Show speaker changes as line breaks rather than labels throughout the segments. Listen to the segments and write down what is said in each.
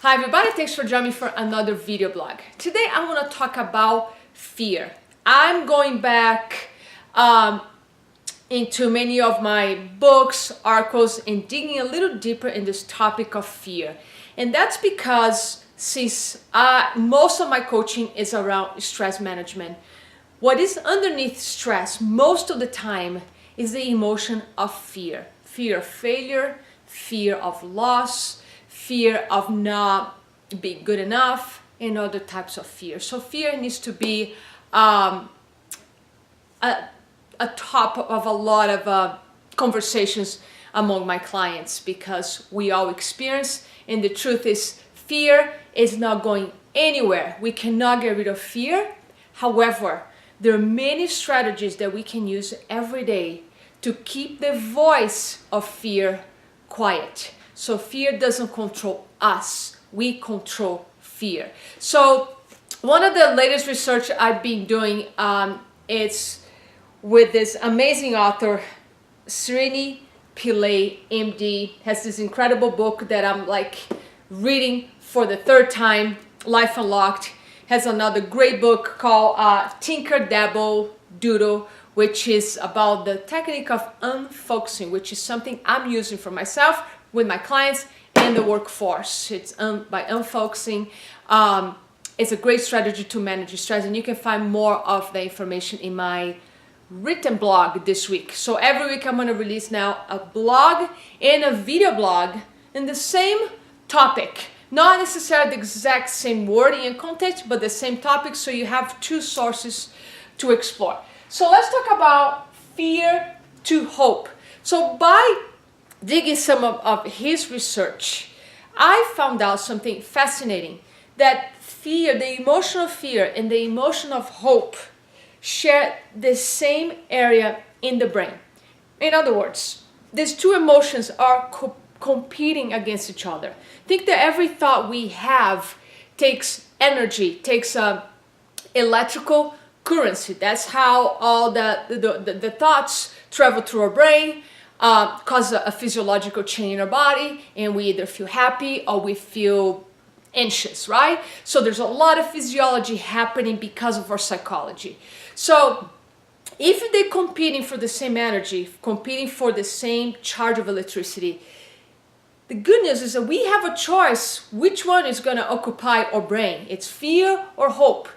Hi everybody, thanks for joining me for another video blog. Today I want to talk about fear. I'm going back into many of my books, articles, and digging a little deeper in this topic of fear. And that's because since most of my coaching is around stress management, what is underneath stress most of the time is the emotion of fear. Fear of failure, fear of loss, fear of not being good enough, and other types of fear. So fear needs to be a top of a lot of conversations among my clients, because we all experience, and the truth is fear is not going anywhere. We cannot get rid of fear. However, there are many strategies that we can use every day to keep the voice of fear quiet. So fear doesn't control us, we control fear. So one of the latest research I've been doing is with this amazing author, Srini Pillay, MD, has this incredible book that I'm reading for the third time, Life Unlocked. Has another great book called Tinker, Dabble, Doodle, which is about the technique of unfocusing, which is something I'm using for myself, with my clients, and the workforce. It's by unfocusing. It's a great strategy to manage stress, and you can find more of the information in my written blog this week. So every week I'm going to release now a blog and a video blog in the same topic. Not necessarily the exact same wording and content, but the same topic, so you have two sources to explore. So let's talk about fear to hope. So by digging some of his research, I found out something fascinating, that fear, the emotion of fear and the emotion of hope, share the same area in the brain. In other words, these two emotions are competing against each other. Think that every thought we have takes energy, takes electrical currency. That's how all the thoughts travel through our brain, cause a physiological change in our body, and we either feel happy or we feel anxious, right? So there's a lot of physiology happening because of our psychology. So if they're competing for the same energy, competing for the same charge of electricity, the good news is that we have a choice which one is going to occupy our brain. It's fear or hope.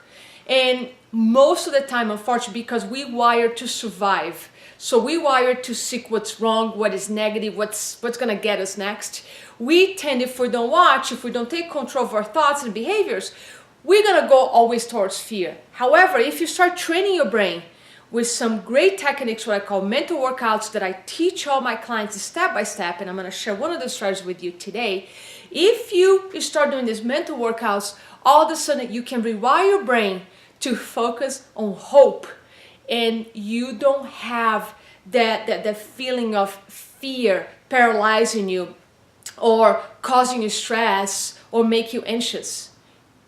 And most of the time, unfortunately, because we wired to survive, so we wired to seek what's wrong, what is negative, what's going to get us next. We tend, if we don't watch, if we don't take control of our thoughts and behaviors, we're going to go always towards fear. However, if you start training your brain with some great techniques, what I call mental workouts, that I teach all my clients step by step, and I'm going to share one of the strategies with you today. If you start doing these mental workouts, all of a sudden you can rewire your brain to focus on hope, and you don't have that feeling of fear paralyzing you or causing you stress or make you anxious.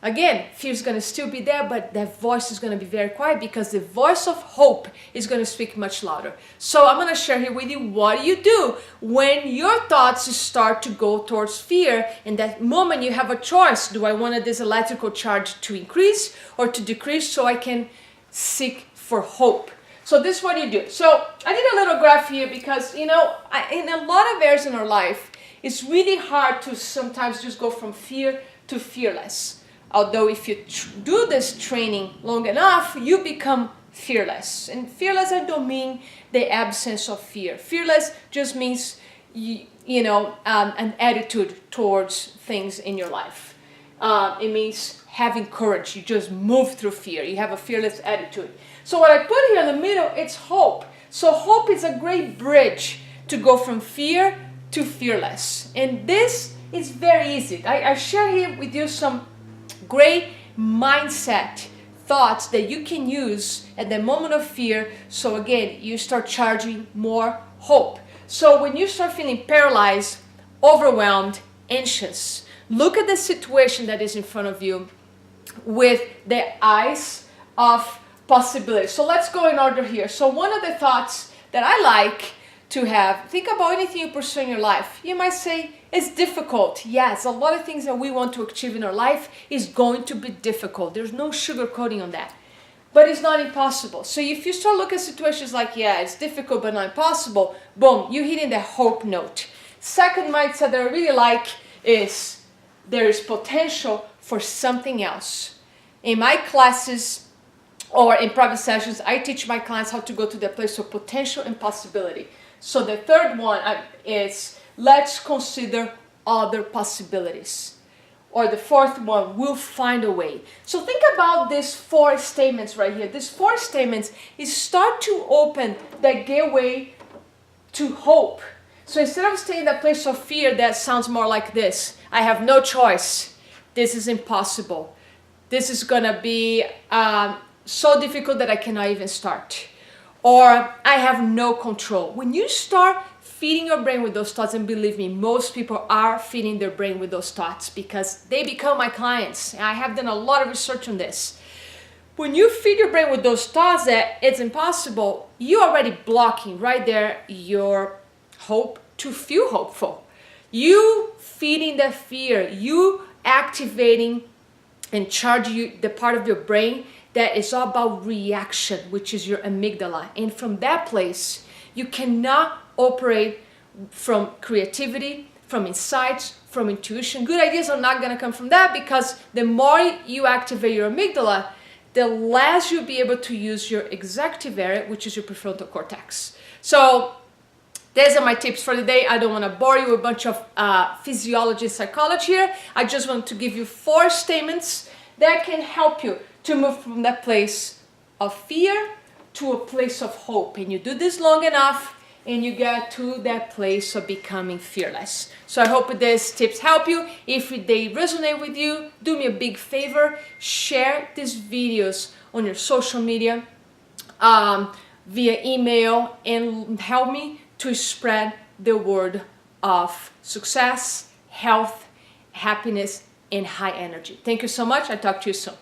Again, fear is going to still be there, but that voice is going to be very quiet, because the voice of hope is going to speak much louder. So I'm going to share here with you, what do you do when your thoughts start to go towards fear? In that moment, you have a choice. Do I want this electrical charge to increase or to decrease, so I can seek for hope? So this is what you do. So I did a little graph here because, in a lot of areas in our life, it's really hard to sometimes just go from fear to fearless. Although if you do this training long enough, you become fearless. And fearless, I don't mean the absence of fear. Fearless just means, an attitude towards things in your life. It means having courage. You just move through fear. You have a fearless attitude. So what I put here in the middle, it's hope. So hope is a great bridge to go from fear to fearless. And this is very easy. I share here with you some great mindset thoughts that you can use at the moment of fear. So again, you start charging more hope. So when you start feeling paralyzed, overwhelmed, anxious, look at the situation that is in front of you with the eyes of possibility. So let's go in order here. So one of the thoughts that I like to have, think about anything you pursue in your life. You might say, It's difficult. Yes, a lot of things that we want to achieve in our life is going to be difficult. There's no sugarcoating on that. But it's not impossible. So if you start looking at situations like, yeah, it's difficult but not impossible, boom, you're hitting the hope note. Second mindset that I really like is there is potential for something else. In my classes or in private sessions, I teach my clients how to go to the place of potential and possibility. So the third one is let's consider other possibilities. Or the fourth one, we'll find a way. So think about these 4 statements right here. These 4 statements is start to open that gateway to hope. So instead of staying in that place of fear, that sounds more like this. I have no choice. This is impossible. This is gonna be so difficult that I cannot even start. Or I have no control. When you start feeding your brain with those thoughts, and believe me, most people are feeding their brain with those thoughts because they become my clients. I have done a lot of research on this. When you feed your brain with those thoughts that it's impossible, you're already blocking right there your hope to feel hopeful. You feeding the fear, you activating and charging the part of your brain that is all about reaction, which is your amygdala. And from that place, you cannot operate from creativity, from insights, from intuition. Good ideas are not going to come from that because the more you activate your amygdala, the less you'll be able to use your executive area, which is your prefrontal cortex. So these are my tips for the day. I don't want to bore you with a bunch of physiology and psychology here. I just want to give you 4 statements that can help you to move from that place of fear to a place of hope. And you do this long enough and you get to that place of becoming fearless. So I hope these tips help you. If they resonate with you, do me a big favor, share these videos on your social media, via email, and help me to spread the word of success, health, happiness, and high energy. Thank you so much. I'll talk to you soon.